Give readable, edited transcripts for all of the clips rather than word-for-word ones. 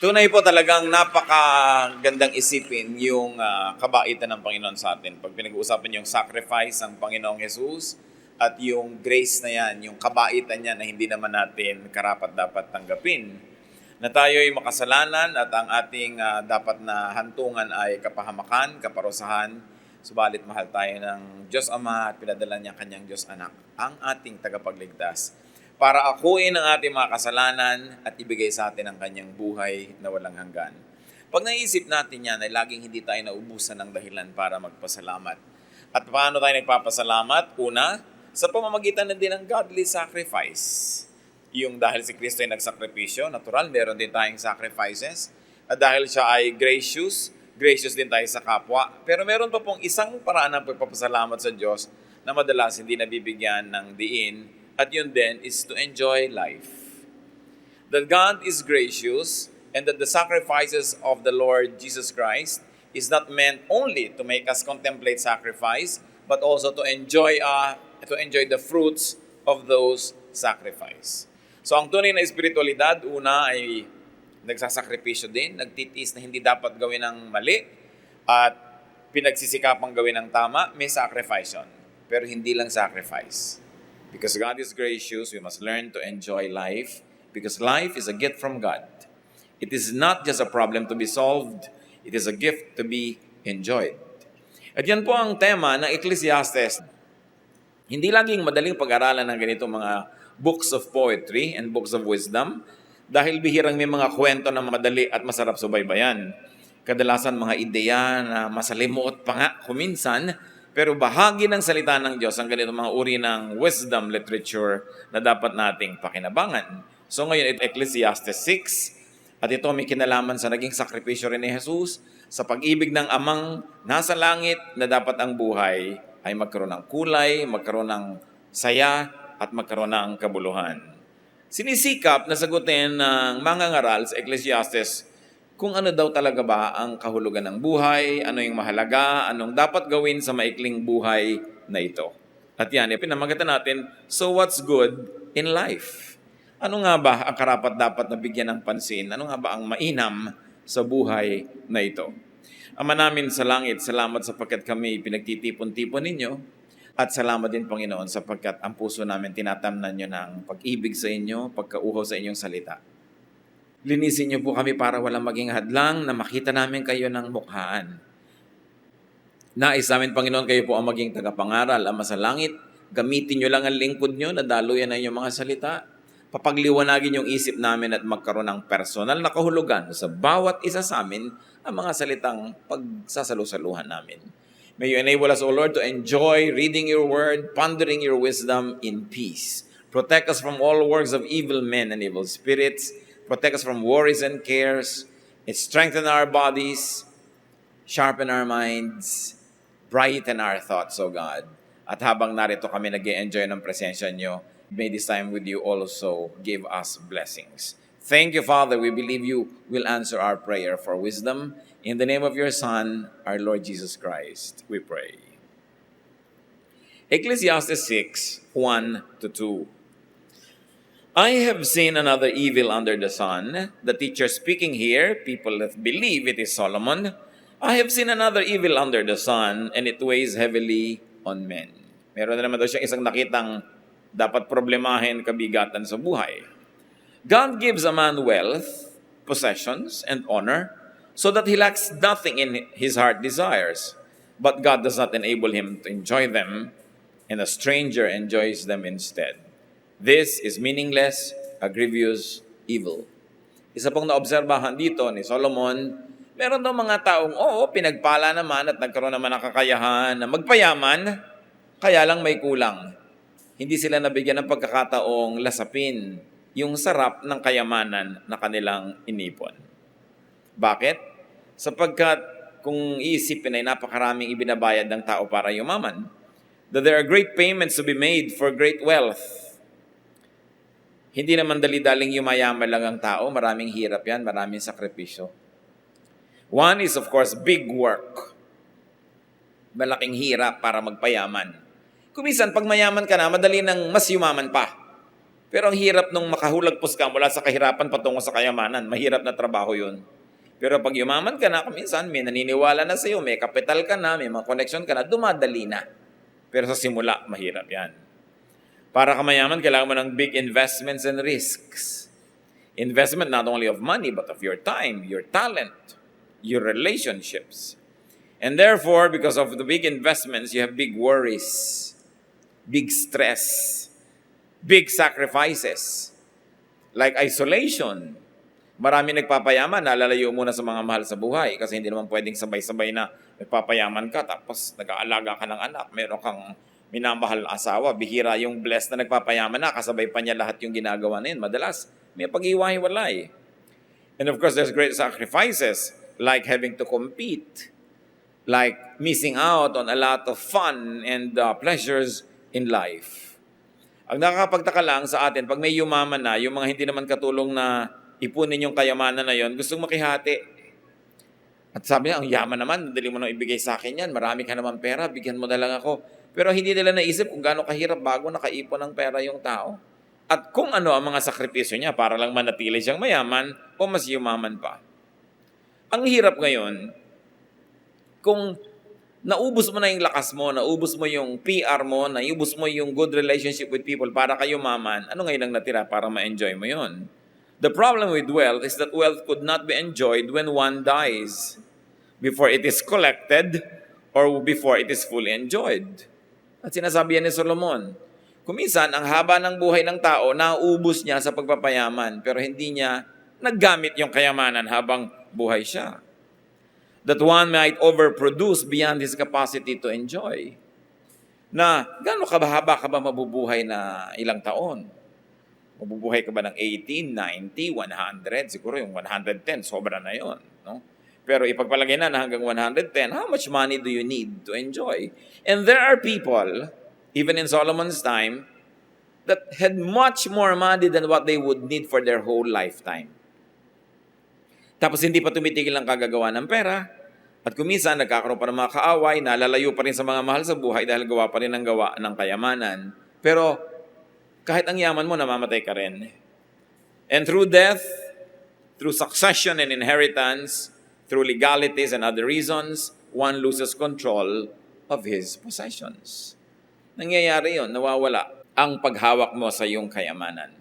Tunay po talagang napakagandang isipin yung kabaitan ng Panginoon sa atin. Pag pinag-uusapan yung sacrifice ng Panginoong Jesus at yung grace na yan, yung kabaitan niya na hindi naman natin karapat dapat tanggapin. Na tayo ay makasalanan at ang ating dapat na hantungan ay kapahamakan, kaparusahan. Subalit mahal tayo ng Diyos Ama at pinadala niya kanyang Diyos Anak, ang ating tagapagligtas, para akuin ang ating mga kasalanan at ibigay sa atin ang kanyang buhay na walang hanggan. Pag naisip natin yan, ay laging hindi tayo naubusan ng dahilan para magpasalamat. At paano tayo nagpapasalamat? Una, sa pamamagitan na din ng godly sacrifice. Yung dahil si Kristo ay nagsakripisyo, natural, meron din tayong sacrifices. At dahil siya ay gracious din tayo sa kapwa. Pero meron pa pong isang paraan ng pagpapasalamat sa Diyos na madalas hindi nabibigyan ng diin. At yun din is to enjoy life. That God is gracious and that the sacrifices of the Lord Jesus Christ is not meant only to make us contemplate sacrifice, but also to enjoy the fruits of those sacrifice. So ang tunay na espiritualidad, una ay nagsasakripisyo din, nagtitiis na hindi dapat gawin ng mali, at pinagsisikapang gawin ng tama, may sacrifice yun. Pero hindi lang sacrifice. Because God is gracious, we must learn to enjoy life because life is a gift from God. It is not just a problem to be solved, it is a gift to be enjoyed. At yan po ang tema ng Ecclesiastes. Hindi laging madaling pag-aralan ng ganitong mga books of poetry and books of wisdom dahil bihirang may mga kwento na madali at masarap subaybayan. Kadalasan mga ideya na masalimuot pa nga kuminsan, pero bahagi ng salita ng Diyos ang ganito mga uri ng wisdom literature na dapat nating pakinabangan. So ngayon, Ecclesiastes 6, at ito may kinalaman sa naging sakripisyo rin ni Jesus, sa pag-ibig ng amang nasa langit na dapat ang buhay ay magkaroon ng kulay, magkaroon ng saya, at magkaroon ng kabuluhan. Sinisikap na sagutin ng mga ngaral sa Ecclesiastes kung ano daw talaga ba ang kahulugan ng buhay, ano yung mahalaga, anong dapat gawin sa maikling buhay na ito. At yan, pinamagatan natin, so what's good in life? Ano nga ba ang karapat dapat na bigyan ng pansin? Ano nga ba ang mainam sa buhay na ito? Ama namin sa langit, salamat sapagkat kami pinagtitipon-tipon ninyo. At salamat din, Panginoon, sapagkat ang puso namin tinatamnan nyo ng pag-ibig sa inyo, pagkauhaw sa inyong salita. Linisin niyo po kami para walang maging hadlang na makita namin kayo ng mukhaan. Nais namin, Panginoon, kayo po ang maging tagapangaral, Ama sa langit. Gamitin niyo lang ang lingkod niyo na daluyan na inyong mga salita. Papagliwanagin yung isip namin at magkaroon ng personal na kahulugan sa bawat isa sa amin ang mga salitang pagsasalusaluhan namin. May you enable us, O Lord, to enjoy reading your word, pondering your wisdom in peace. Protect us from all works of evil men and evil spirits. Protect us from worries and cares. It strengthen our bodies, sharpen our minds, brighten our thoughts, O God. At habang narito kami nag-e-enjoy ng presensya nyo, may this time with you also give us blessings. Thank you, Father. We believe you will answer our prayer for wisdom. In the name of your Son, our Lord Jesus Christ, we pray. Ecclesiastes 6, 1-2. I have seen another evil under the sun. The teacher speaking here, people that believe it is Solomon. I have seen another evil under the sun, and it weighs heavily on men. Meron na naman daw siyang isang nakitang dapat problemahin, kabigatan sa buhay. God gives a man wealth, possessions, and honor, so that he lacks nothing in his heart desires. But God does not enable him to enjoy them, and a stranger enjoys them instead. This is meaningless, a grievous evil. Isa pong naobserbahan dito ni Solomon, meron daw mga taong, pinagpala naman at nagkaroon naman ng kakayahan na magpayaman, kaya lang may kulang. Hindi sila nabigyan ng pagkakataong lasapin yung sarap ng kayamanan na kanilang inipon. Bakit? Sapagkat kung iisipin ay napakaraming ibinabayad ng tao para yumaman, that there are great payments to be made for great wealth. Hindi naman dali-daling yumayaman lang ang tao. Maraming hirap yan, maraming sakripisyo. One is, of course, big work. Malaking hirap para magpayaman. Kumisan, pag mayaman ka na, madali nang mas yumaman pa. Pero ang hirap nung makahulagpos ka mula sa kahirapan patungo sa kayamanan. Mahirap na trabaho yun. Pero pag yumaman ka na, minsan may naniniwala na sa'yo, may kapital ka na, may mga connection ka na, dumadali na. Pero sa simula, mahirap yan. Para ka mayaman, kailangan mo ng big investments and risks. Investment not only of money, but of your time, your talent, your relationships. And therefore, because of the big investments, you have big worries, big stress, big sacrifices, like isolation. Marami nagpapayaman, nalalayo muna sa mga mahal sa buhay kasi hindi naman pwedeng sabay-sabay na nagpapayaman ka tapos nag-aalaga ka ng anak, meron kang minamahal na asawa, bihira yung blessed na nagpapayaman na, kasabay pa niya lahat yung ginagawa na yun. Madalas, may pag-iwahiwalay. And of course, there's great sacrifices like having to compete, like missing out on a lot of fun and pleasures in life. Ang nakakapagtaka lang sa atin, pag may yumaman na, yung mga hindi naman katulong na ipunin yung kayamanan na yon, gustong makihati. At sabi niya, ang yaman naman, dali mo nang ibigay sa akin yan, marami ka naman pera, bigyan mo na lang ako. Pero hindi nila naisip kung gaano kahirap bago nakaipon ng pera yung tao. At kung ano ang mga sakripisyo niya para lang manatili siyang mayaman o mas yumaman pa. Ang hirap ngayon, kung naubos mo na yung lakas mo, naubos mo yung PR mo, naubos mo yung good relationship with people para kayo maman, ano ngayon ang natira para ma-enjoy mo yon? The problem with wealth is that wealth could not be enjoyed when one dies, before it is collected or before it is fully enjoyed. At sinasabi yan ni Solomon, kuminsan ang haba ng buhay ng tao, naubos niya sa pagpapayaman, pero hindi niya naggamit yung kayamanan habang buhay siya. That one might overproduce beyond his capacity to enjoy. Na gaano kahaba ka ba mabubuhay na ilang taon? Mabubuhay ka ba ng 18, 90, 100? Siguro yung 110, sobra na yon, no? Pero ipagpalagay na hanggang 110, how much money do you need to enjoy? And there are people, even in Solomon's time, that had much more money than what they would need for their whole lifetime. Tapos hindi pa tumitigil ang kagagawa ng pera. At kuminsan, nagkakaroon pa ng mga kaaway, nalalayo pa rin sa mga mahal sa buhay dahil gawa pa rin ng gawa ng kayamanan. Pero kahit ang yaman mo, namamatay ka rin. And through death, through succession and inheritance, through legalities and other reasons, one loses control of his possessions. Nangyayari yun, nawawala ang paghawak mo sa iyong kayamanan.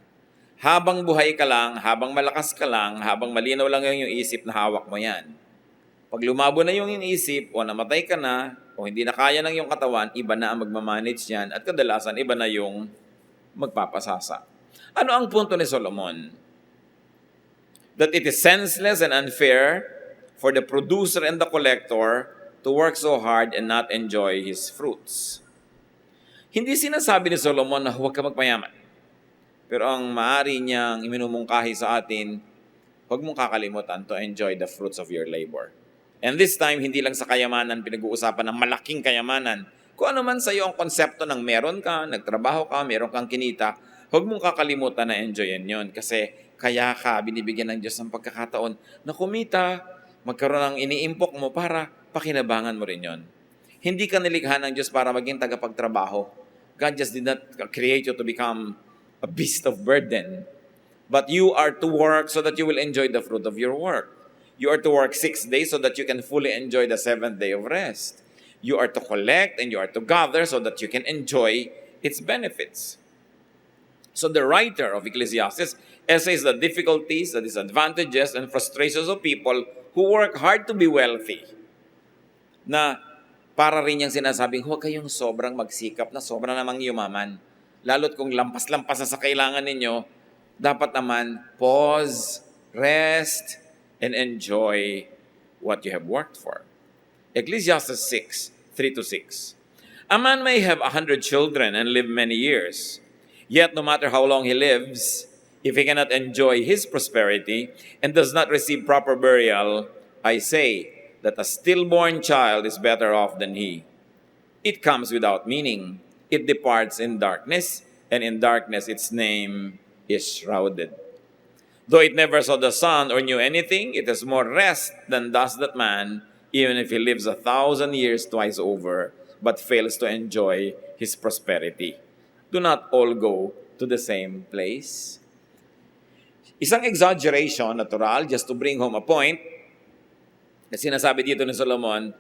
Habang buhay ka lang, habang malakas ka lang, habang malinaw lang yung isip na hawak mo yan. Pag lumabo na yung isip, o namatay ka na, o hindi na kaya ng yung katawan, iba na ang magmamanage yan, at kadalasan, iba na yung magpapasasa. Ano ang punto ni Solomon? That it is senseless and unfair for the producer and the collector to work so hard and not enjoy his fruits. Hindi sinasabi ni Solomon na huwag ka magpayaman. Pero ang maaari niyang iminumungkahi sa atin, huwag mong kakalimutan to enjoy the fruits of your labor. And this time, hindi lang sa kayamanan pinag-uusapan ng malaking kayamanan. Kung ano man sa iyo ang konsepto ng meron ka, nagtrabaho ka, meron kang kinita, huwag mong kakalimutan na enjoyin yon. Kasi kaya ka binibigyan ng Diyos ng pagkakataon na kumita, magkaroon ng iniimpok mo para pakinabangan mo rin yon. Hindi ka nilikha ng Diyos para maging tagapagtrabaho. God just did not create you to become a beast of burden. But you are to work so that you will enjoy the fruit of your work. You are to work 6 days so that you can fully enjoy the 7th day of rest. You are to collect and you are to gather so that you can enjoy its benefits. So the writer of Ecclesiastes essays the difficulties, the disadvantages, and frustrations of people who work hard to be wealthy. Na para rin niyang sinasabing, huwag kayong sobrang magsikap na sobrang namang yumaman. Lalo't kung lampas-lampas na sa kailangan ninyo, dapat naman pause, rest, and enjoy what you have worked for. Ecclesiastes 6, 3-6. A man may have 100 children and live many years. Yet no matter how long he lives, if he cannot enjoy his prosperity and does not receive proper burial, I say that a stillborn child is better off than he. It comes without meaning. It departs in darkness, and in darkness its name is shrouded. Though it never saw the sun or knew anything, it has more rest than does that man, even if he lives 1,000 years twice over, but fails to enjoy his prosperity. Do not all go to the same place. Isang exaggeration, natural, just to bring home a point, na sinasabi dito ni Solomon,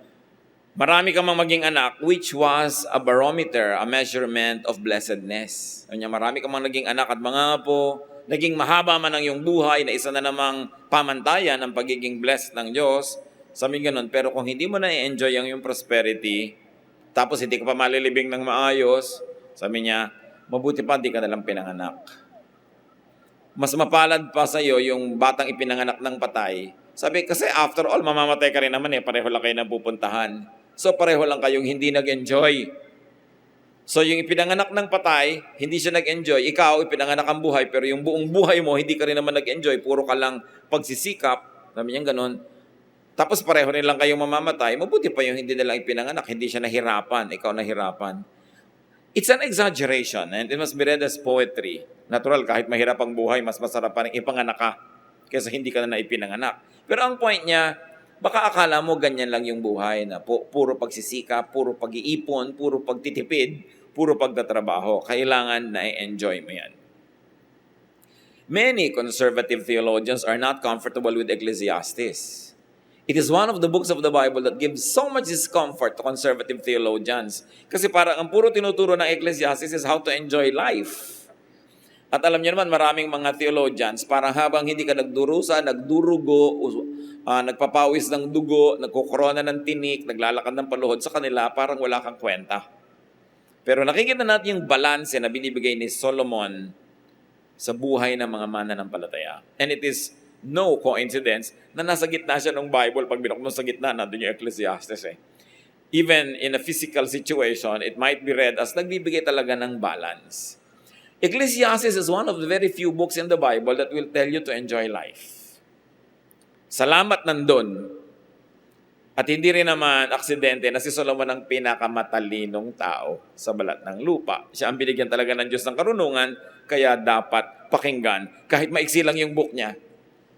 marami kang maging anak, which was a barometer, a measurement of blessedness. Kanya marami kang naging anak at mga apo, naging mahaba man ang iyong buhay na isa na namang pamantayan ng pagiging blessed ng Diyos. Sabi ganun, pero kung hindi mo na i-enjoy ang iyong prosperity, tapos hindi ka pa malilibing ng maayos, sabi niya, mabuti pa hindi ka nalang pinanganak. Mas mapalad pa sa iyo yung batang ipinanganak ng patay. Sabi, kasi after all, mamamatay ka rin naman pareho lang kayo napupuntahan. So pareho lang kayong hindi nag-enjoy. So yung ipinanganak ng patay, hindi siya nag-enjoy. Ikaw, ipinanganak ang buhay, pero yung buong buhay mo, hindi ka rin naman nag-enjoy. Puro ka lang pagsisikap. Sabi niya ganun. Tapos pareho rin lang kayong mamamatay. Mabuti pa yung hindi nilang ipinanganak. Hindi siya nahirapan. Ikaw nahirapan. It's an exaggeration and it must be read as poetry. Natural, kahit mahirap ang buhay, mas masarap pa rin ipanganak ka kaysa hindi ka na ipinanganak. Pero ang point niya, baka akala mo ganyan lang yung buhay na puro pagsisikap, puro pag-iipon, puro pagtitipid, puro pagtatrabaho. Kailangan na i-enjoy mo yan. Many conservative theologians are not comfortable with Ecclesiastes. It is one of the books of the Bible that gives so much discomfort to conservative theologians. Kasi parang ang puro tinuturo ng Ecclesiastes is how to enjoy life. At alam niyo naman, maraming mga theologians, parang habang hindi ka nagdurusa, nagdurugo, nagpapawis ng dugo, nagkukorona ng tinik, naglalakad ng paluhod sa kanila, parang wala kang kwenta. Pero nakikita natin yung balanse na binibigay ni Solomon sa buhay ng mga mananampalataya. And it is no coincidence na nasa gitna siya ng Bible. Pag binok mo sa gitna, nandun yung Ecclesiastes Even in a physical situation, it might be read as nagbibigay talaga ng balance. Ecclesiastes is one of the very few books in the Bible that will tell you to enjoy life. Salamat nandun. At hindi rin naman aksidente na si Solomon ang pinakamatalinong tao sa balat ng lupa. Siya ang binigyan talaga ng Diyos ng karunungan, kaya dapat pakinggan. Kahit maiksi lang yung book niya.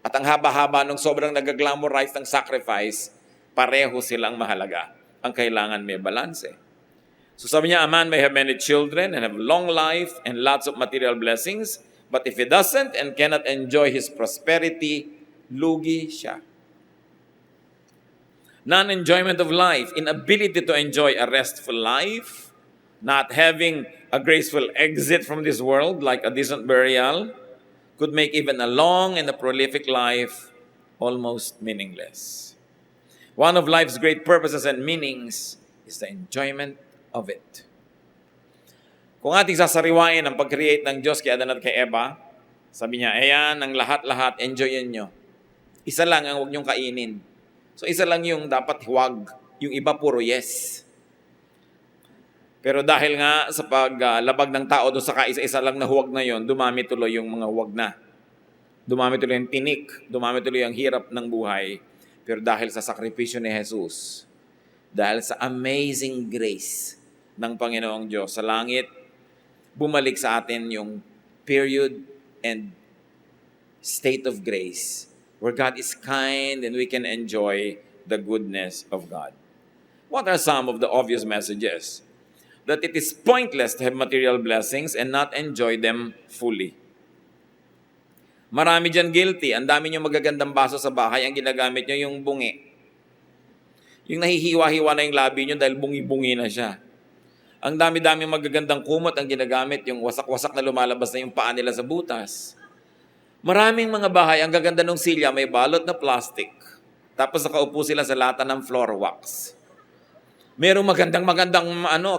At ang haba-haba nung sobrang nag-glamorize ng sacrifice, pareho silang mahalaga. Ang kailangan may balanse. So sabi niya, a man may have many children and have long life and lots of material blessings, but if he doesn't and cannot enjoy his prosperity, lugi siya. Non-enjoyment of life, inability to enjoy a restful life, not having a graceful exit from this world like a decent burial, could make even a long and a prolific life almost meaningless. One of life's great purposes and meanings is the enjoyment of it. Kung ating sasariwain ang pag-create ng Diyos kay Adan at kay Eva, sabi niya, ayan, ang lahat-lahat, enjoyin nyo. Isa lang ang huwag nyong kainin. So isa lang yung dapat huwag, yung iba puro yes. Pero dahil nga sa paglabag ng tao doon sa kaisa-isa lang na huwag na yon, dumami tuloy yung mga huwag na. Dumami tuloy yung tinik, dumami tuloy ang hirap ng buhay. Pero dahil sa sakripisyo ni Jesus, dahil sa amazing grace ng Panginoong Diyos sa langit, bumalik sa atin yung period and state of grace where God is kind and we can enjoy the goodness of God. What are some of the obvious messages? That it is pointless to have material blessings and not enjoy them fully. Marami dyan guilty. Ang dami nyo magagandang baso sa bahay, ang ginagamit nyo yung bungi. Yung nahihiwa-hiwa na yung labi nyo dahil bungi-bungi na siya. Ang dami-dami magagandang kumot ang ginagamit, yung wasak-wasak na lumalabas na yung paa nila sa butas. Maraming mga bahay, ang gaganda ng silya, may balot na plastic. Tapos nakaupo sila sa lata ng floor wax. Merong magandang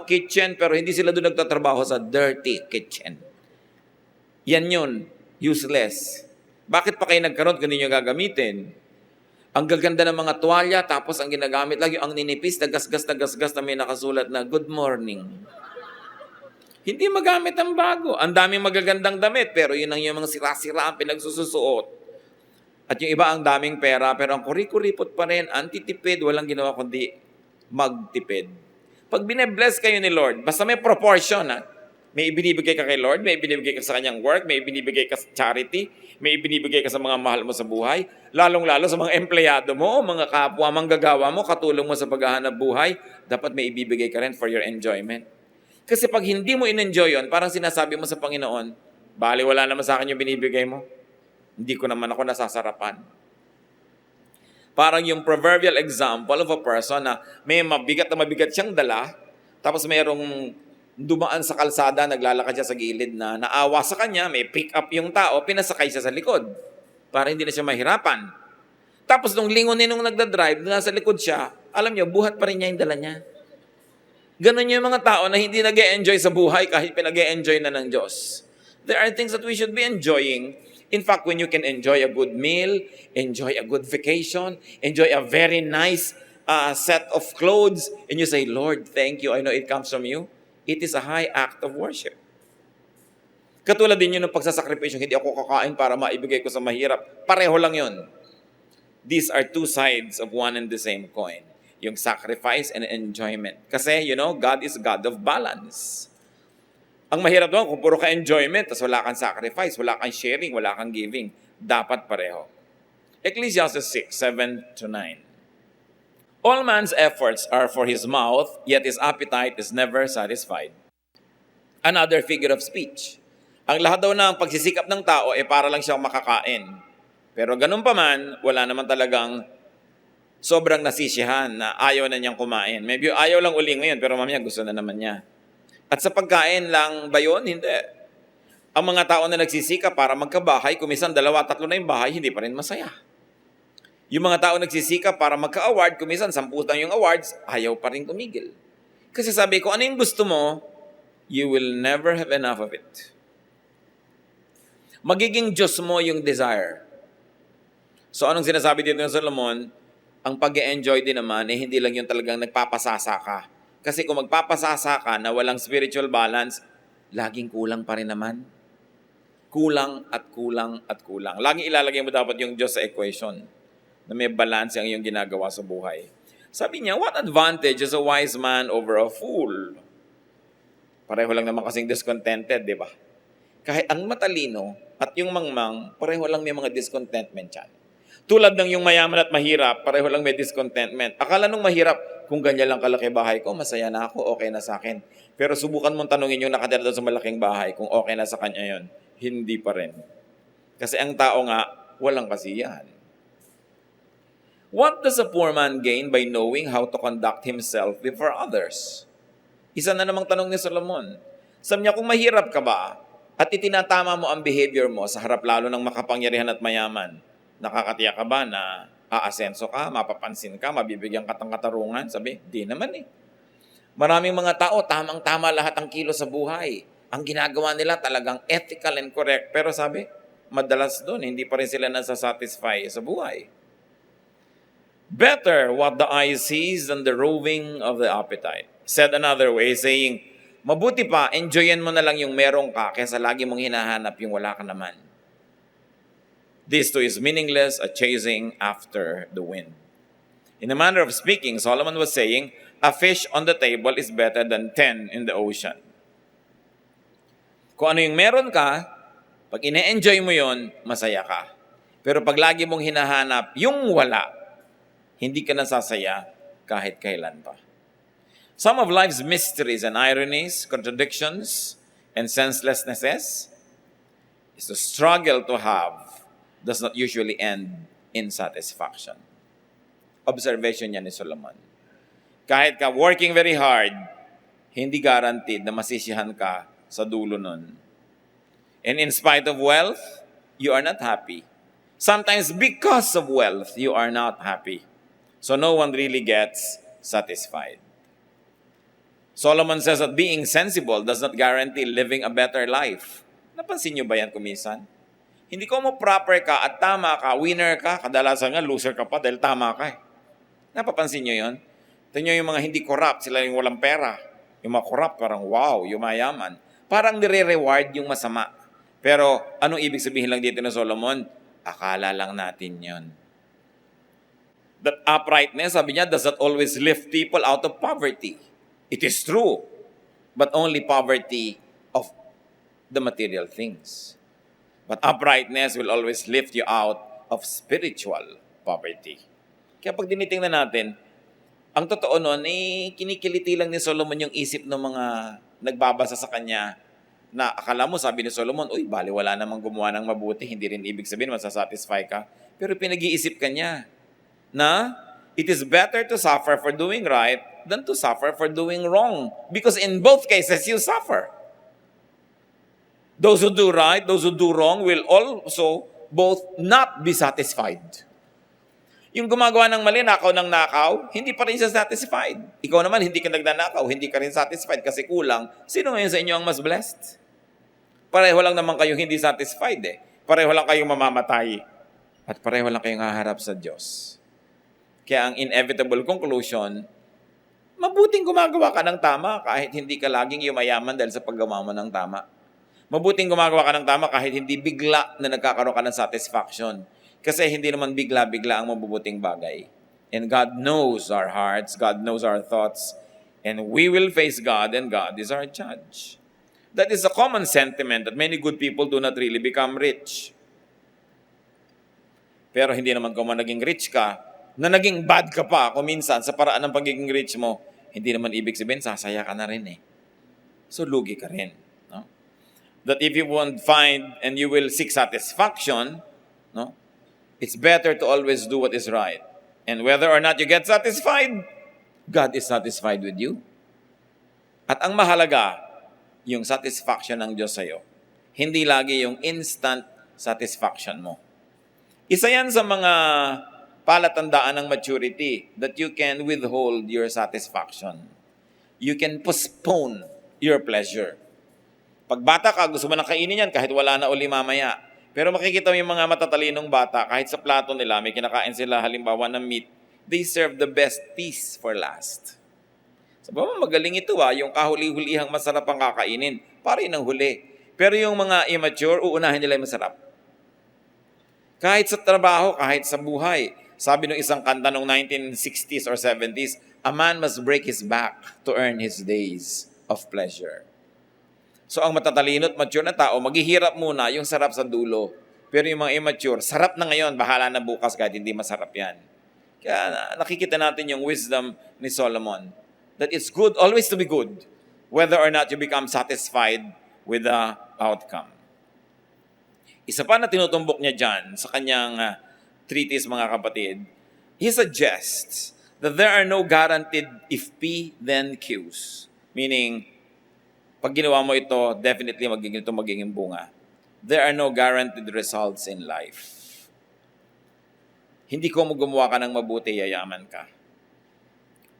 kitchen, pero hindi sila doon nagtatrabaho sa dirty kitchen. Yan yun, useless. Bakit pa kayo nagkaroon kung hindi nyo gagamitin? Ang gaganda ng mga tuwalya, tapos ang ginagamit lagi, ang ninipis, nagasgas na may nakasulat na, good morning. Hindi magamit ang bago. Ang daming magagandang damit, pero yun ang yung mga sira-sira ang pinagsususuot. At yung iba ang daming pera, pero ang kuripot pa rin, antitipid, walang ginawa kundi magtipid. Pag bine-bless kayo ni Lord, basta may proportion, may ibinibigay ka kay Lord, may ibinibigay ka sa kanyang work, may ibinibigay ka sa charity, may ibinibigay ka sa mga mahal mo sa buhay, lalong-lalo sa mga empleyado mo, mga kapwa, manggagawa mo, katulong mo sa paghahanap buhay, dapat may ibibigay ka rin for your enjoyment. Kasi pag hindi mo in-enjoy yun, parang sinasabi mo sa Panginoon, Bali, wala naman sa akin yung binibigay mo. Hindi ko naman ako nasasarapan. Parang yung proverbial example of a person na may mabigat na mabigat siyang dala, tapos mayroong dumaan sa kalsada, naglalakad siya sa gilid na naawa sa kanya, may pick up yung tao, pinasakay siya sa likod para hindi na siya mahirapan. Tapos nung lingonin nung nagdadrive, nasa likod siya, alam niyo, buhat pa rin niya yung dala niya. Ganon yung mga tao na hindi nag-e-enjoy sa buhay kahit pinag-e-enjoy na ng Diyos. There are things that we should be enjoying. In fact, when you can enjoy a good meal, enjoy a good vacation, enjoy a very nice set of clothes, and you say, Lord, thank you, I know it comes from you, it is a high act of worship. Katulad din yun ng pagsasakripisyo, hindi ako kakain para maibigay ko sa mahirap. Pareho lang yun. These are two sides of one and the same coin. Yung sacrifice and enjoyment. Kasi, God is God of balance. Ang mahirap doon, kung puro ka enjoyment, tapos wala kang sacrifice, wala kang sharing, wala kang giving, dapat pareho. Ecclesiastes 6:7-9. All man's efforts are for his mouth, yet his appetite is never satisfied. Another figure of speech. Ang lahat daw ng pagsisikap ng tao para lang siyang makakain. Pero ganun pa man, wala naman talagang sobrang nasisiyahan na ayaw na niyang kumain. Maybe ayaw lang uli ngayon, pero mamaya gusto na naman niya. At sa pagkain lang ba yun? Hindi. Ang mga tao na nagsisika para magkabahay, kumisan 2-3 na yung bahay, hindi pa rin masaya. Yung mga tao nagsisika para magka-award, kumisan 10 yung awards, ayaw pa rin tumigil. Kasi sabi ko, ano yung gusto mo, you will never have enough of it. Magiging Diyos mo yung desire. So anong sinasabi dito ng Solomon? Ang pag-e-enjoy din naman, hindi lang yung talagang nagpapasasa ka. Kasi kung magpapasasa ka na walang spiritual balance, laging kulang pa rin naman. Kulang at kulang at kulang. Laging ilalagay mo dapat yung Diyos sa equation na may balance ang iyong ginagawa sa buhay. Sabi niya, what advantage is a wise man over a fool? Pareho lang naman kasing discontented, di ba? Kahit ang matalino at yung mangmang, pareho lang may mga discontentment yan. Tulad ng yung mayaman at mahirap, pareho lang may discontentment. Akala nung mahirap, kung ganyan lang kalaki bahay ko, masaya na ako, okay na sa akin. Pero subukan mong tanungin yung nakatira doon sa malaking bahay, kung okay na sa kanya yon, hindi pa rin. Kasi ang tao nga, walang kasiyahan. What does a poor man gain by knowing how to conduct himself before others? Isa na namang tanong ni Solomon. Sabi niya, kung mahirap ka ba, at itinatama mo ang behavior mo sa harap lalo ng makapangyarihan at mayaman, nakakatiyak ka ba na aasenso ka, mapapansin ka, mabibigyan ka ng katarungan? Sabi, di naman eh. Maraming mga tao, tamang-tama lahat ang kilo sa buhay. Ang ginagawa nila talagang ethical and correct. Pero sabi, madalas doon, hindi pa rin sila nasasatisfy sa buhay. Better what the eye sees than the roving of the appetite. Said another way, saying, mabuti pa, enjoyin mo na lang yung meron ka kaysa lagi mong hinahanap yung wala ka naman. This too is meaningless, a chasing after the wind. In a manner of speaking, Solomon was saying, a fish on the table is better than 10 in the ocean. Kung ano yung meron ka, pag ine-enjoy mo yon, masaya ka. Pero pag lagi mong hinahanap yung wala, hindi ka nasasaya kahit kailan pa. Some of life's mysteries and ironies, contradictions, and senselessnesses is the struggle to have does not usually end in satisfaction. Observation niya ni Solomon. Kahit ka working very hard, hindi guaranteed na masisiyahan ka sa dulo nun. And in spite of wealth, you are not happy. Sometimes because of wealth, you are not happy. So no one really gets satisfied. Solomon says that being sensible does not guarantee living a better life. Napansin niyo ba yan kumisan? Hindi ko mo proper ka at tama ka, winner ka, kadalasan nga loser ka pa dahil tama ka eh. Napapansin niyo yon? Tingnan yung mga hindi corrupt, sila yung walang pera. Yung mga corrupt, parang wow, yung mayaman. Parang nire-reward yung masama. Pero anong ibig sabihin lang dito ng Solomon? Akala lang natin yon. That uprightness, sabi niya, does not always lift people out of poverty. It is true, but only poverty of the material things. But uprightness will always lift you out of spiritual poverty. Kaya pag dinitingnan natin, ang totoo nun, kinikiliti lang ni Solomon yung isip ng mga nagbabasa sa kanya na akala mo, sabi ni Solomon, uy, bali wala namang gumawa ng mabuti, hindi rin ibig sabihin masasatisfy ka. Pero pinag-iisip ka niya na it is better to suffer for doing right than to suffer for doing wrong. Because in both cases, you suffer. Those who do right, those who do wrong will also both not be satisfied. Yung gumagawa ng mali, nakaw ng nakaw, hindi pa rin siya satisfied. Ikaw naman, hindi ka nagnanakaw, hindi ka rin satisfied kasi kulang. Sino ngayon sa inyo ang mas blessed? Pareho lang naman kayong hindi satisfied eh. Pareho lang kayong mamamatay. At pareho lang kayong haharap sa Diyos. Kaya ang inevitable conclusion, mabuting gumagawa ka ng tama kahit hindi ka laging yumayaman dahil sa paggawa mo ng tama. Mabuting gumagawa ka ng tama kahit hindi bigla na nagkakaroon ka ng satisfaction. Kasi hindi naman bigla-bigla ang mabubuting bagay. And God knows our hearts, God knows our thoughts, and we will face God and God is our judge. That is a common sentiment that many good people do not really become rich. Pero hindi naman kung naging rich ka, na naging bad ka pa kung minsan sa paraan ng pagiging rich mo, hindi naman ibig sabihin, sasaya ka na rin eh. So lugi ka rin. No? That if you won't find and you will seek satisfaction, no? It's better to always do what is right. And whether or not you get satisfied, God is satisfied with you. At ang mahalaga, yung satisfaction ng Diyos sa'yo. Hindi lagi yung instant satisfaction mo. Isa yan sa mga palatandaan ng maturity that you can withhold your satisfaction. You can postpone your pleasure. Pag bata ka, gusto mo nang kainin yan kahit wala na uli mamaya. Pero makikita mo yung mga matatalinong bata, kahit sa plato nila, may kinakain sila halimbawa ng meat, they serve the best piece for last. Sabi mo, magaling ito yung kahuli-hulihang masarap ang kakainin. Para yun ang huli. Pero yung mga immature, uunahin nila yung masarap. Kahit sa trabaho, kahit sa buhay. Sabi ng isang kanta noong 1960s or 70s, a man must break his back to earn his days of pleasure. So ang matatalino at mature na tao, maghihirap muna yung sarap sa dulo. Pero yung mga immature, sarap na ngayon, bahala na bukas kahit hindi masarap yan. Kaya nakikita natin yung wisdom ni Solomon. That it's good always to be good, whether or not you become satisfied with the outcome. Isa pa na tinutumbok niya dyan sa kanyang treatise, mga kapatid, he suggests that there are no guaranteed if P, then Qs. Meaning, pag ginawa mo ito, definitely magiging bunga. There are no guaranteed results in life. Hindi ko gumawa ka ng mabuti, yayaman ka.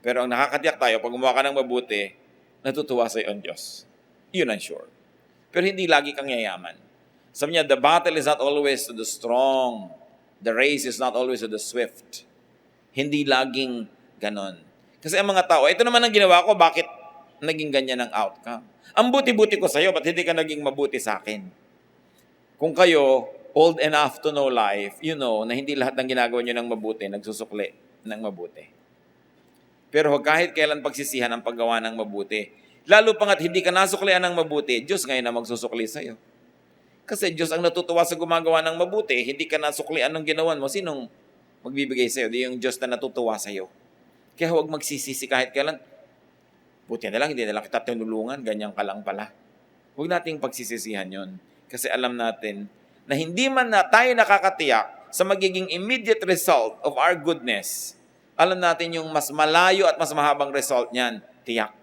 Pero ang nakakatiyak tayo, pag gumawa ka ng mabuti, natutuwa sa iyo ang Diyos. Yun ang sure. Pero hindi lagi kang yayaman. Sabi niya, the battle is not always to the strong. The race is not always to the swift. Hindi laging ganon. Kasi ang mga tao, ito naman ang ginawa ko, bakit naging ganyan ang outcome? Ang buti-buti ko sa'yo, ba't hindi ka naging mabuti sa akin? Kung kayo, old enough to know life, you know na hindi lahat ng ginagawa nyo ng mabuti, nagsusukli ng mabuti. Pero kahit kailan pagsisihan ang paggawa ng mabuti, lalo pa nga't hindi ka nasuklian ng mabuti, Diyos ngayon na magsusukli sa'yo. Kasi Diyos ang natutuwa sa gumagawa ng mabuti, hindi ka nasuklian ng ginawan mo, sinong magbibigay sa'yo? Di yung Diyos na natutuwa sa'yo. Kaya huwag magsisisi kahit kailan, buti na lang, hindi na lang kita tinulungan, ganyan ka lang pala. Huwag nating pagsisisihan yon. Kasi alam natin na hindi man na tayo nakakatiyak sa magiging immediate result of our goodness, alam natin yung mas malayo at mas mahabang result niyan, tiyak.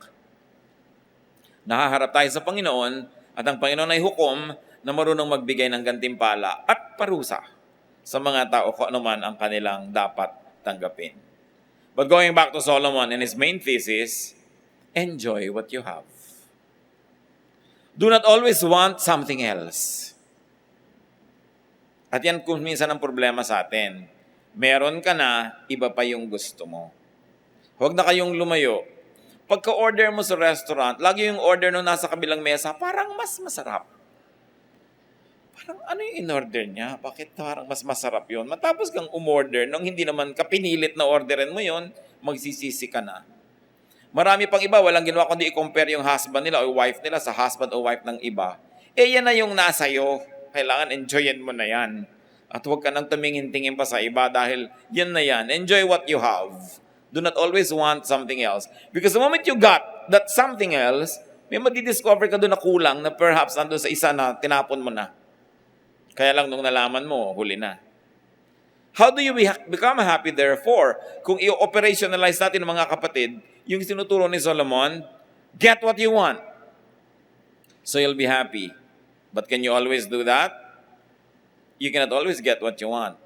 Nakaharap tayo sa Panginoon at ang Panginoon ay hukom na marunong magbigay ng gantimpala at parusa sa mga tao kung ano man ang kanilang dapat tanggapin. But going back to Solomon and his main thesis, enjoy what you have. Do not always want something else. At yan kung minsan ang problema sa atin. Meron ka na, iba pa yung gusto mo. Huwag na kayong lumayo. Pagka-order mo sa restaurant, lagi yung order nung nasa kabilang mesa, parang mas masarap. Parang ano yung in-order niya? Bakit parang mas masarap yun? Matapos kang umorder, nung hindi naman kapinilit na orderin mo yun, magsisisi ka na. Marami pang iba, walang ginawa kundi i-compare yung husband nila o wife nila sa husband o wife ng iba. Yan na yung nasa iyo. Kailangan enjoyin mo na yan. At huwag ka nang tumingin-tingin pa sa iba dahil yan na yan. Enjoy what you have. Do not always want something else. Because the moment you got that something else, may madidiscover ka doon na kulang na perhaps nandun sa isa na tinapon mo na. Kaya lang nung nalaman mo, huli na. How do you become happy therefore? Kung i-operationalize natin mga kapatid, yung sinuturo ni Solomon, get what you want. So you'll be happy. But can you always do that? You cannot always get what you want.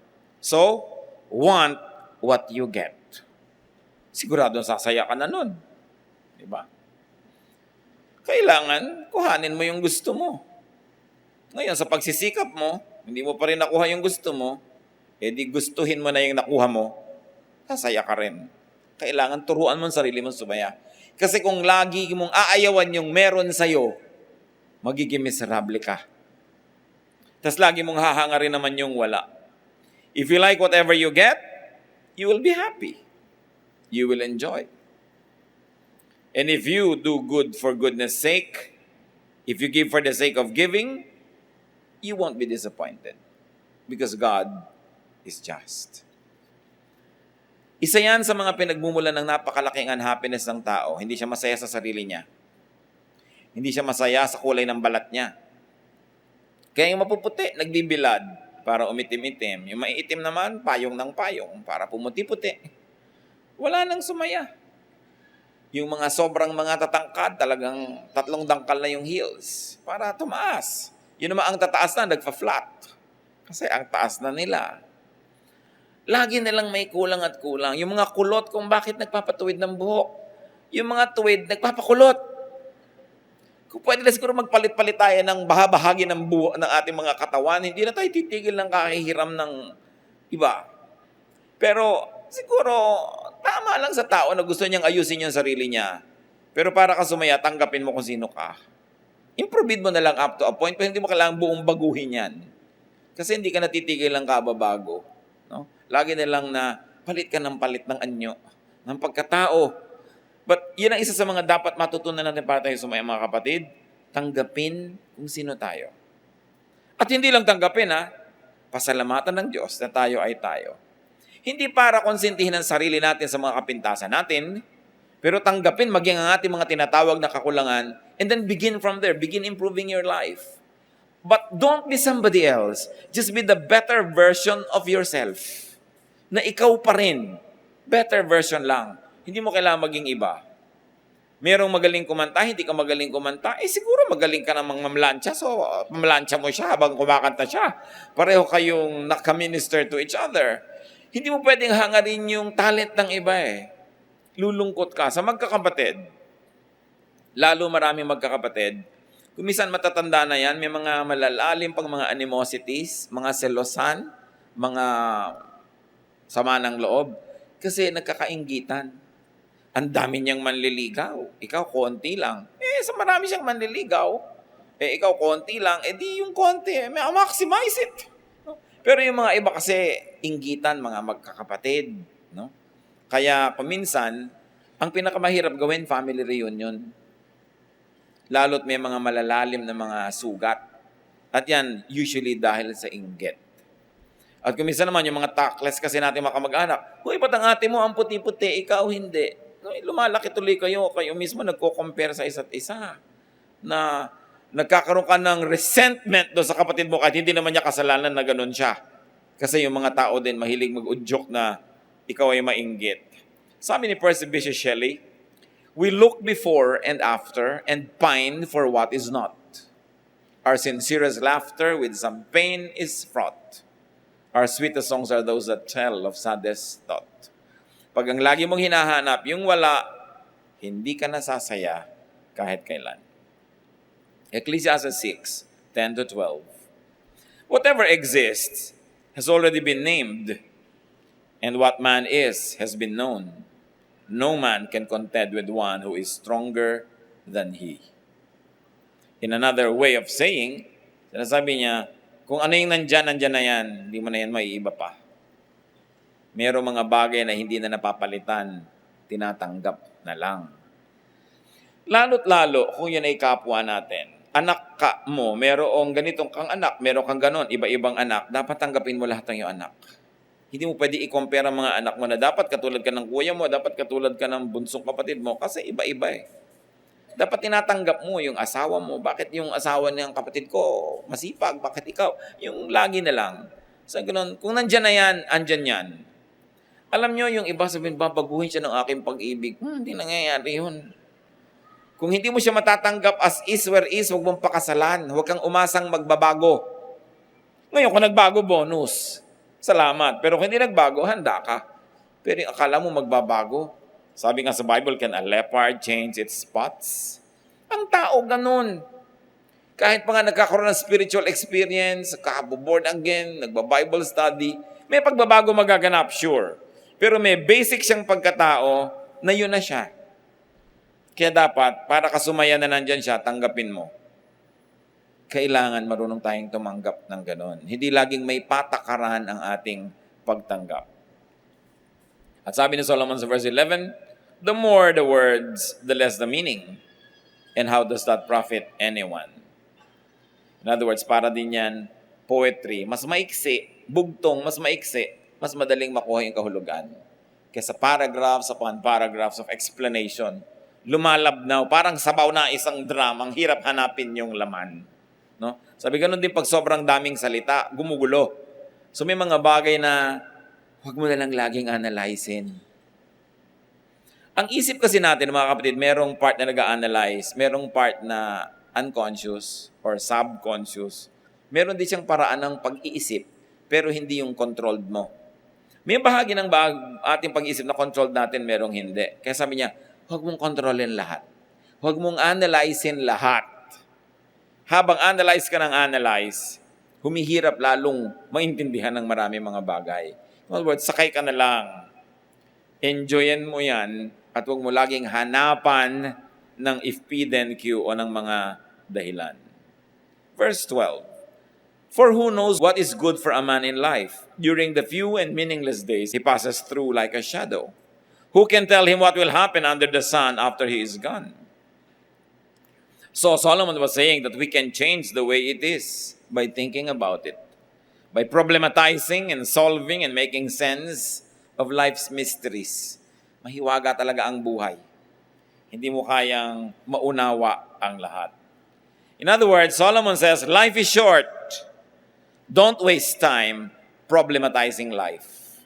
So, want what you get. Sigurado sasaya ka na nun. Diba? Kailangan kuhanin mo yung gusto mo. Ngayon, sa pagsisikap mo, hindi mo pa rin nakuha yung gusto mo, di gustuhin mo na yung nakuha mo, sasaya ka rin. Kailangan turuan mo ang sarili mo sumaya. Kasi kung lagi mong aayawan yung meron sa'yo, magiging miserable ka. Tapos lagi mong hahangarin naman yung wala. If you like whatever you get, you will be happy. You will enjoy. And if you do good for goodness sake, if you give for the sake of giving, you won't be disappointed. Because God is just. Isa yan sa mga pinagmumulan ng napakalaking unhappiness ng tao. Hindi siya masaya sa sarili niya. Hindi siya masaya sa kulay ng balat niya. Kaya yung mapuputi, nagbibilad para umitim-itim. Yung maiitim naman, payong ng payong para pumuti-puti. Wala nang sumaya. Yung mga sobrang mga tatangkad, talagang 3 dangkal na yung heels para tumaas. Yun naman ang tataas na, nagpa-flat. Kasi ang taas na nila. Lagi nilang may kulang at kulang. Yung mga kulot kung bakit nagpapatuwid ng buhok. Yung mga tuwid, nagpapakulot. Kung pwede na siguro magpalit-palit tayo ng bahagi ng buhok ng ating mga katawan, hindi na tayo titigil ng kahihiram ng iba. Pero siguro, tama lang sa tao na gusto niyang ayusin yung sarili niya. Pero para ka sumaya, tanggapin mo kung sino ka. Improve mo na lang up to a point, pero hindi mo kailangang buong baguhin yan. Kasi hindi ka natitigil lang kababago. No? Lagi na lang na palit ka ng palit ng anyo, ng pagkatao. But yun ang isa sa mga dapat matutunan natin para tayo sumaya, mga kapatid. Tanggapin kung sino tayo. At hindi lang tanggapin, pasalamatan ng Diyos na tayo ay tayo. Hindi para konsentihin ang sarili natin sa mga kapintasan natin, pero tanggapin maging ang ating mga tinatawag na kakulangan, and then begin from there. Begin improving your life. But don't be somebody else. Just be the better version of yourself. Na ikaw pa rin. Better version lang. Hindi mo kailangan maging iba. Merong magaling kumanta, hindi ka magaling kumanta, siguro magaling ka namang mamlansya, so mamlansya mo siya habang kumakanta siya. Pareho kayong nakaminister to each other. Hindi mo pwedeng hangarin yung talent ng iba Lulungkot ka. Sa magkakapatid, lalo maraming magkakapatid, kung minsan matatanda na yan, may mga malalalim pang mga animosities, mga selosan, mga sama ng loob, kasi nagkakainggitan. Ang dami niyang manliligaw. Ikaw, konti lang. Sa marami siyang manliligaw, ikaw, konti lang. Di yung konti, maximize it. Pero yung mga iba kasi, inggitan, mga magkakapatid. No? Kaya kuminsan, ang pinakamahirap gawin, family reunion. Lalo't may mga malalalim na mga sugat. At yan, usually dahil sa inggit. At kuminsan naman, yung mga takless kasi natin makamag-anak, kung ba't ang ate mo ang puti-puti, ikaw hindi. Lumalaki tuloy kayo mismo nagko-compare sa isa't isa. Na nagkakaroon ka ng resentment doon sa kapatid mo kahit hindi naman niya kasalanan na ganun siya. Kasi yung mga tao din mahilig mag-udyok na ikaw ay mainggit. Sabi ni Percy Bysshe Shelley, we look before and after and pine for what is not. Our sincerest laughter with some pain is fraught. Our sweetest songs are those that tell of saddest thought. Pag ang lagi mong hinahanap, yung wala, hindi ka nasasaya kahit kailan. Ecclesiastes 6:10-12. Whatever exists has already been named, and what man is has been known. No man can contend with one who is stronger than he. In another way of saying, sinasabi niya, kung ano yung nandyan na yan, hindi mo na yan maiiba pa. Merong mga bagay na hindi na napapalitan, tinatanggap na lang. Lalo't lalo kung yan ay kapwa natin. Anak ka mo, merong ganitong kang anak, meron kang ganon, iba-ibang anak, dapat tanggapin mo lahat ng iyong anak. Hindi mo pwede i-compare ang mga anak mo na dapat katulad ka ng kuya mo, dapat katulad ka ng bunsong kapatid mo, kasi iba-iba Dapat tinatanggap mo yung asawa mo. Bakit yung asawa ng kapatid ko masipag? Bakit ikaw? Yung lagi na lang. Sa ganun, kung nandyan na yan, andyan yan. Alam nyo, yung iba sabihin, babaguhin siya ng aking pag-ibig. Hindi nangyayari yun. Kung hindi mo siya matatanggap as is where is, huwag mong pakasalan. Huwag kang umasang magbabago. Ngayon, kung nagbago, bonus. Salamat. Pero kung hindi nagbago, handa ka. Pero yung akala mo magbabago. Sabi nga sa Bible, can a leopard change its spots? Ang tao ganun. Kahit pa nga nagkakaroon ng spiritual experience, born again, nagba-Bible study, may pagbabago magaganap, sure. Pero may basic siyang pagkatao na yun na siya. Kaya dapat, para kasumaya na nandyan siya, tanggapin mo. Kailangan marunong tayong tumanggap ng ganon. Hindi laging may patakaran ang ating pagtanggap. At sabi ni Solomon sa verse 11, the more the words, the less the meaning. And how does that profit anyone? In other words, para din yan, poetry. Mas maiksi, bugtong, mas maiksi, mas madaling makuha yung kahulugan. Kaysa paragraphs upon paragraphs of explanation, lumalabnaw, parang sabaw na isang drama, ang hirap hanapin yung laman. No? Sabi ganun din pag sobrang daming salita, gumugulo. So may mga bagay na huwag mo na lang laging analyzein. Ang isip kasi natin, mga kapatid, merong part na nag-a-analyze, merong part na unconscious or subconscious. Meron din siyang paraan ng pag-iisip, pero hindi yung controlled mo. May bahagi ng ating pag-iisip na controlled natin, merong hindi. Kaya sabi niya, huwag mong kontrolin lahat. Huwag mong analyzein lahat. Habang analyze ka ng analyze, humihirap lalong maintindihan ng marami mga bagay. In other words, sakay ka na lang. Enjoyin mo yan at huwag mo laging hanapan ng if, P, then Q o ng mga dahilan. Verse 12, for who knows what is good for a man in life? During the few and meaningless days he passes through like a shadow. Who can tell him what will happen under the sun after he is gone? So Solomon was saying that we can change the way it is by thinking about it, by problematizing and solving and making sense of life's mysteries. Mahiwaga talaga ang buhay. Hindi mo kayang maunawa ang lahat. In other words, Solomon says, life is short. Don't waste time problematizing life.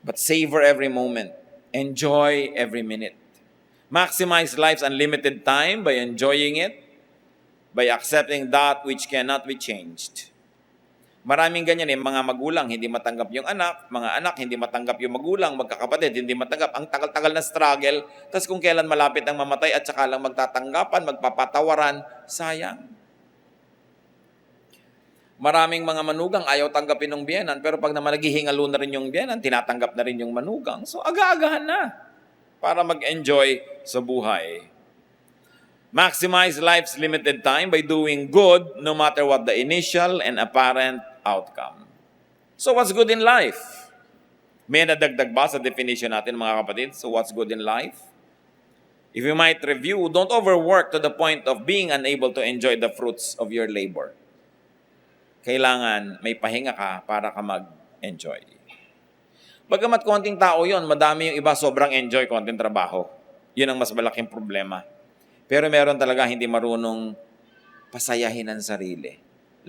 But savor every moment. Enjoy every minute. Maximize life's unlimited time by enjoying it, by accepting that which cannot be changed. Maraming ganyan mga magulang hindi matanggap yung anak, mga anak hindi matanggap yung magulang, magkakapatid hindi matanggap. Ang tagal-tagal na struggle, tapos kung kailan malapit ang mamatay at saka lang magtatanggapan, magpapatawaran, sayang. Maraming mga manugang ayaw tanggapin ng biyenan, pero pag naman naghihingalo na rin yung biyenan, tinatanggap na rin yung manugang. So aga-agahan na para mag-enjoy sa buhay. Maximize life's limited time by doing good no matter what the initial and apparent outcome. So what's good in life? May nadagdag ba sa definition natin, mga kapatid? So what's good in life? If you might review, don't overwork to the point of being unable to enjoy the fruits of your labor. Kailangan may pahinga ka para ka mag-enjoy. Bagamat konting tao yon, madami yung iba sobrang enjoy konting trabaho. Yun ang mas malaking problema. Pero meron talaga hindi marunong pasayahin ang sarili.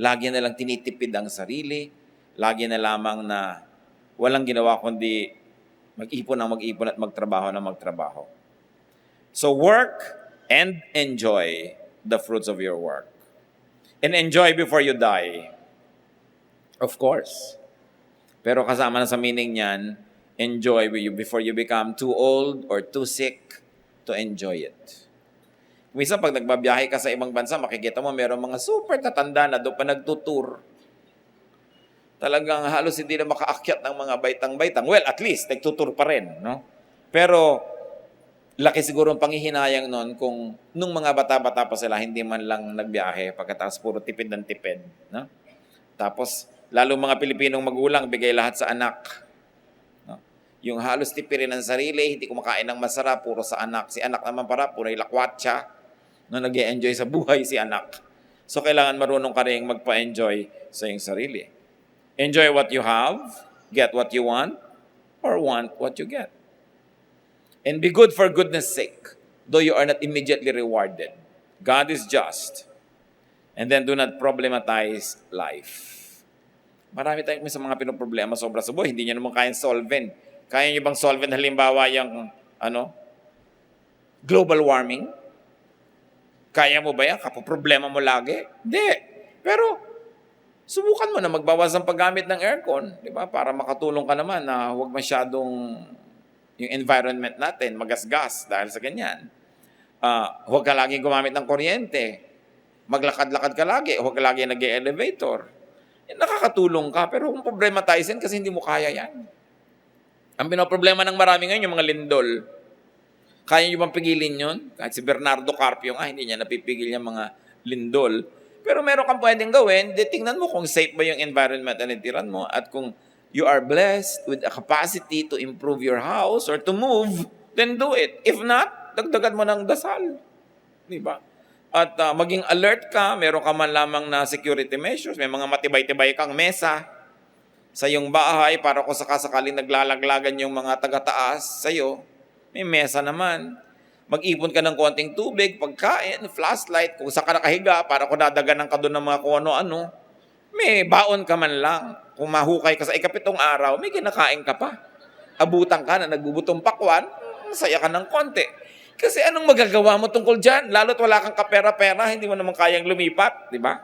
Lagi na lang tinitipid ang sarili. Lagi na lamang na walang ginawa kundi mag-ipon at magtrabaho na magtrabaho. So work and enjoy the fruits of your work. And enjoy before you die. Of course. Pero kasama na sa meaning niyan, enjoy before you become too old or too sick to enjoy it. Minsan pag nagbabiyahe ka sa ibang bansa, makikita mo meron mga super tatanda na doon pa nagtutur. Talagang halos hindi na makaakyat ng mga baitang-baitang. Well, at least nagtutur pa rin, no? Pero laki siguro ang panghihinayang noon kung nung mga bata-bata pa sila hindi man lang nagbiyahe, pagkatapos puro tipid ng tipid, no? Tapos lalo mga Pilipinong magulang bigay lahat sa anak. No? Yung halos tipirin ng sarili, hindi kumakain ng masarap, puro sa anak. Si anak naman para puro lakwatsa. No, nag-e-enjoy sa buhay si anak. So, kailangan marunong ka rin magpa-enjoy sa iyong sarili. Enjoy what you have, get what you want, or want what you get. And be good for goodness sake. though you are not immediately rewarded. God is just. And then do not problematize life. Marami tayong sa mga pinoproblema sobra sa buhay, hindi nyo naman kayang solven. Kaya nyo bang solven halimbawa yung global warming? Kaya mo ba yan? Kapoproblema mo lagi? Hindi. Pero, subukan mo na magbawas ang paggamit ng aircon, di ba? Para makatulong ka naman na huwag masyadong yung environment natin magasgas dahil sa ganyan. Huwag ka lagi gumamit ng kuryente. Maglakad-lakad ka lagi. Huwag ka lagi nag-elevator. Nakakatulong ka, pero kung problematizein kasi hindi mo kaya yan. Ang pinoproblema ng marami ngayon, yung mga lindol. Kaya nyo bang pigilin yun? Kahit si Bernardo Carpio hindi niya napipigil yung mga lindol. Pero meron kang pwedeng gawin, tingnan mo kung safe ba yung environment na nitiran mo at kung you are blessed with a capacity to improve your house or to move, then do it. If not, dagdagan mo ng dasal. Di ba? At maging alert ka, meron ka man lamang na security measures, may mga matibay-tibay kang mesa sa iyong bahay para kung sakasakaling naglalaglagan yung mga taga-taas sa iyo, may mesa naman. Mag-ipon ka ng konting tubig, pagkain, flashlight, kung saan ka nakahiga para kung dadaganan ka doon ng mga kung ano-ano, may baon ka man lang. Kung mahukay ka sa ikapitong araw, may kinakain ka pa. Abutan ka na nagbubutong pakwan, masaya ka ng konti. Kasi anong magagawa mo tungkol dyan? Lalo't wala kang kapera-pera, hindi mo naman kayang lumipat, di ba?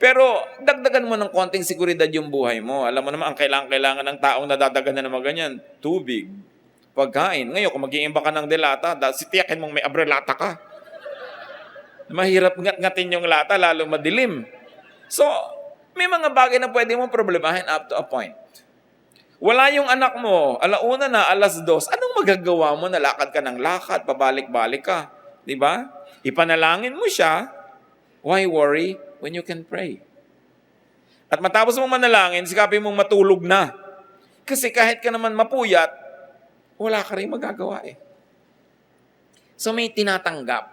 Pero dagdagan mo ng konting seguridad yung buhay mo. Alam mo naman, ang kailangan ng taong nadadagan na naman ganyan, tubig, pagkain. Ngayon, kung mag-iimba ka ng delata, sitiyakin mong may abrelata ka. Mahirap ngat-ngatin yung lata, lalo madilim. So, may mga bagay na pwede mong problemahin up to a point. Wala yung anak mo, 1:00 na, 2:00, anong magagawa mo? Nalakad ka ng lakad, pabalik-balik ka. Di ba? Ipanalangin mo siya. Why worry when you can pray? At matapos mong manalangin, sikapin mong matulog na. Kasi kahit ka naman mapuyat, wala ka rin magagawa eh. So may tinatanggap.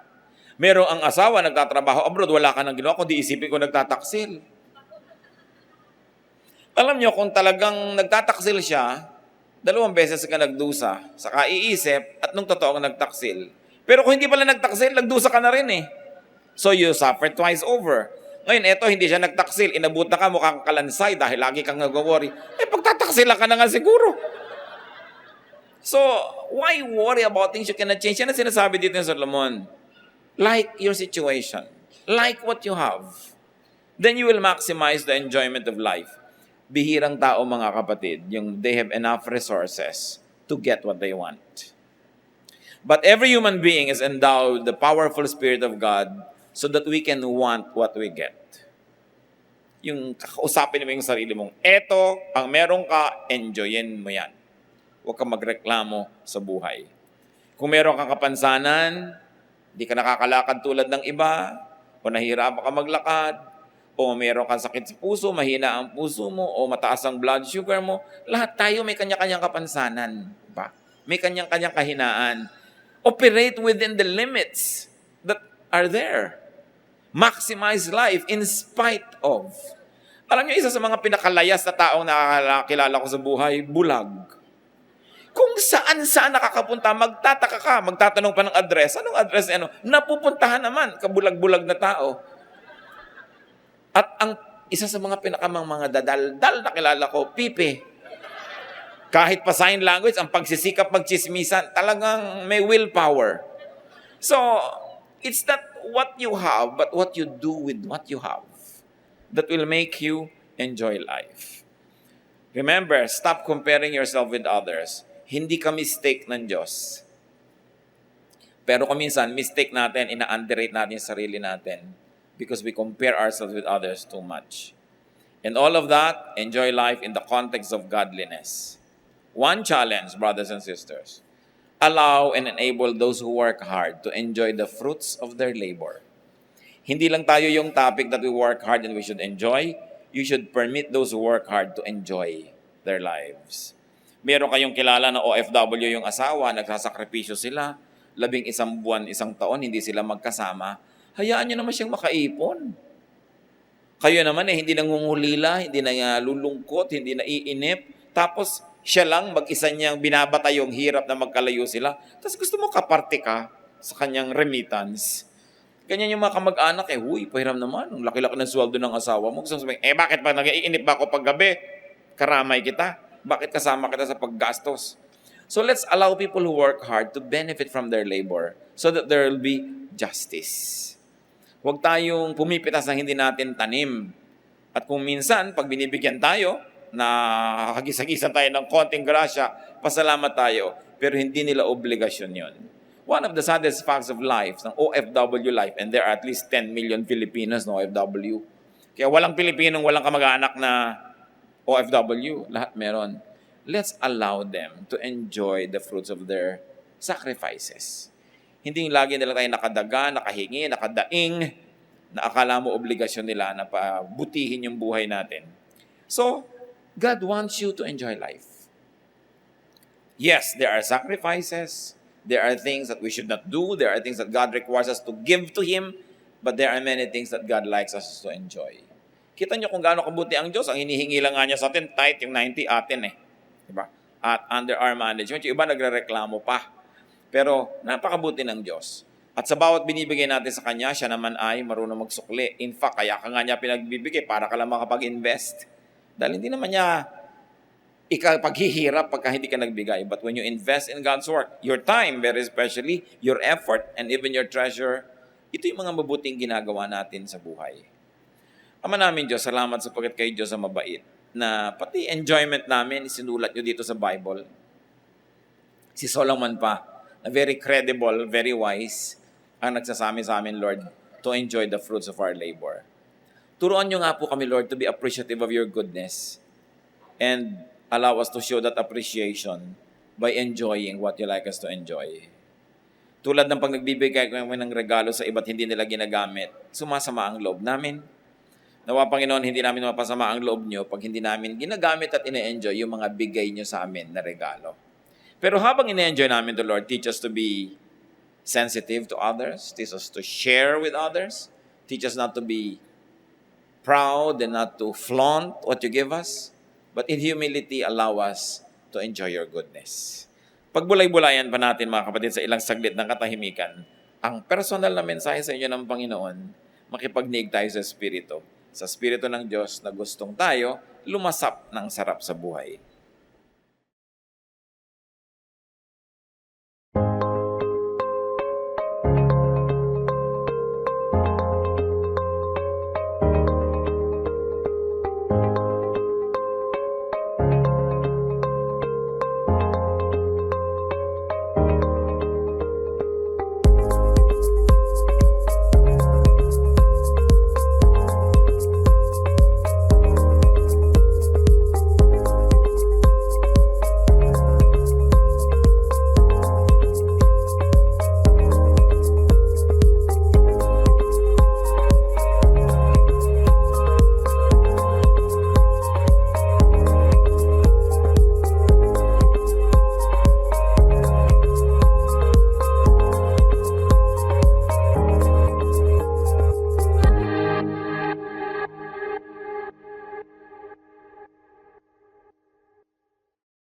Merong ang asawa, nagtatrabaho abroad, wala ka nang ginawa, kundi isipin ko nagtataksil. Alam nyo, kung talagang nagtataksil siya, 2 beses ka nagdusa, saka iisip, at nung totoo nagtaksil. Pero kung hindi pala nagtaksil, nagdusa ka na rin eh. So you suffer twice over. Ngayon, eto, hindi siya nagtaksil, inabutan ka, mukhang kalansay dahil lagi kang nag-worry. Pagtataksila ka na nga siguro. So, why worry about things you cannot change? Yan ang sinasabi dito ng Solomon. Like your situation. Like what you have. Then you will maximize the enjoyment of life. Bihirang tao mga kapatid, yung they have enough resources to get what they want. But every human being is endowed with the powerful Spirit of God so that we can want what we get. Yung kakausapin mo yung sarili mong, eto, ang meron ka, enjoyin mo yan. Huwag kang magreklamo sa buhay. Kung meron kang kapansanan, di ka nakakalakad tulad ng iba, o nahihirapan ka maglakad, o meron kang sakit sa puso, mahina ang puso mo, o mataas ang blood sugar mo, lahat tayo may kanya-kanyang kapansanan. Diba? May kanya-kanyang kahinaan. Operate within the limits that are there. Maximize life in spite of. Alam niyo, isa sa mga pinakalayas na taong nakakilala ko sa buhay, bulag. Kung saan-saan nakakapunta, magtataka ka, magtatanong pa ng address. Anong address? Napupuntahan naman, kabulag-bulag na tao. At ang isa sa mga pinakamang mga dadaldal na kilala ko, pipe. Kahit pa sign language, ang pagsisikap magchismisan, talagang may willpower. So, it's not what you have, but what you do with what you have that will make you enjoy life. Remember, stop comparing yourself with others. Hindi ka mistake ng Diyos. Pero kung minsan, mistake natin, ina-underrate natin yung sarili natin. Because we compare ourselves with others too much. And all of that, enjoy life in the context of godliness. One challenge, brothers and sisters, allow and enable those who work hard to enjoy the fruits of their labor. Hindi lang tayo yung topic that we work hard and we should enjoy. You should permit those who work hard to enjoy their lives. Meron kayong kilala na OFW yung asawa, nagsasakripisyo sila, 11 buwan, 1 taon, hindi sila magkasama. Hayaan nyo naman siyang makaipon. Kayo naman hindi nangungulila, hindi na lulungkot, hindi na iinip. Tapos siya lang mag-isa niyang binabata yung hirap na magkalayo sila. Tapos gusto mo kaparte ka. sa kanyang remittance. Ganyan yung mga kamag-anak huy, pahiram naman, ang laki-laki ng sweldo ng asawa mo. Gusto sabihin, bakit ba nag-iinip ba ako paggabi? Karamay kita. Bakit kasama kita sa paggastos? So let's allow people who work hard to benefit from their labor so that there will be justice. Huwag tayong pumipitas na hindi natin tanim. At kung minsan, pag binibigyan tayo, na kagisagisan tayo ng konting grasya, pasalamat tayo. Pero hindi nila obligasyon yon. One of the saddest facts of life, ng OFW life, and there are at least 10 million Filipinos na OFW. Kaya walang Pilipinong walang kamag-anak na OFW. Lahat meron. Let's allow them to enjoy the fruits of their sacrifices. Hindi lagi nila tayo nakadaga, nakahingi, nakadaing, na akala mo obligasyon nila na pabutihin yung buhay natin. So, God wants you to enjoy life. Yes, there are sacrifices. There are things that we should not do. There are things that God requires us to give to Him. But there are many things that God likes us to enjoy. Kita nyo kung gaano kabuti ang Diyos. Ang hinihingi lang nga niya sa atin, tithe, yung 90 atin eh. Diba? At under our management, yung iba nagre-reklamo pa. Pero napakabuti ng Diyos. At sa bawat binibigay natin sa Kanya, siya naman ay marunong magsukli. In fact, kaya ka nga niya pinagbibigay para ka lang makapag-invest. Dahil hindi naman niya paghihirap pagka hindi ka nagbigay. But when you invest in God's work, your time, very especially, your effort, and even your treasure, ito yung mga mabuting ginagawa natin sa buhay. Ama namin Diyos, salamat sapagkat kayo Diyos ang mabait, na pati enjoyment namin, isinulat nyo dito sa Bible. Si Solomon pa, na very credible, very wise, ang nagsasami sa amin, Lord, to enjoy the fruits of our labor. Turuan nyo nga po kami, Lord, to be appreciative of your goodness and allow us to show that appreciation by enjoying what you like us to enjoy. Tulad ng pag nagbibigay kami ng regalo sa iba't hindi nila ginagamit, sumasama ang loob namin. Nawa, Panginoon, hindi namin mapasama ang loob nyo pag hindi namin ginagamit at ine-enjoy yung mga bigay nyo sa amin na regalo. Pero habang ine-enjoy namin the Lord, teach us to be sensitive to others, teach us to share with others, teach us not to be proud and not to flaunt what you give us, but in humility, allow us to enjoy your goodness. Pagbulay-bulayan pa natin, mga kapatid, sa ilang saglit ng katahimikan, ang personal na mensahe sa inyo ng Panginoon, makipagniig tayo sa Espiritu ng Diyos na gustong tayo lumasap ng sarap sa buhay.